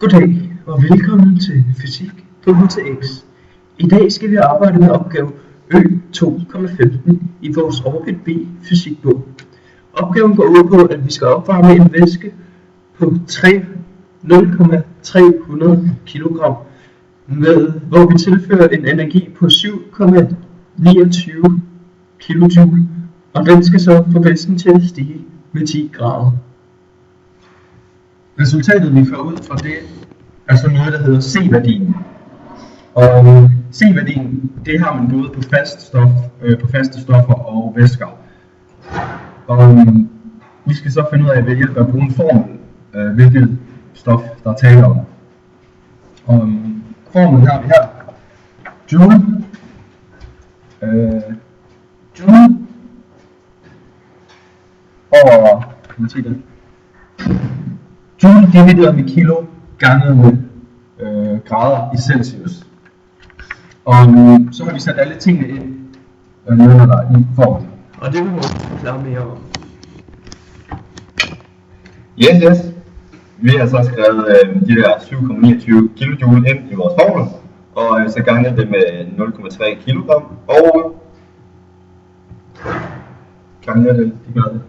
Goddag og velkommen til Fysik på HTX. I dag skal vi arbejde med opgave Ø2,15 i vores Orbit B fysikbog. Opgaven går ud på, at vi skal opvarme en væske på 0,300 kg, hvor vi tilfører en energi på 7,29 kJ, og den skal så få væsken til at stige med 10 grader. Resultatet vi får ud fra det er så noget der hedder C-værdien. Og C-værdien, det har man både på faste stoffer og væsker. Og vi skal så finde ud af ved hjælp af at bruge en formel, hvilket stof der er tale om. Og formlen har vi her. Joule over, kan man se det? Joule divideret med kilo ganget med grader i Celsius. Og så har vi sat alle tingene ind nedenunder der i formlen. Og det vil vi forklare mere om. Yes. Vi har så skrevet de der 7,29 kJ ind i vores formel, og så ganget det med 0,3 kg, og ganget det gør det.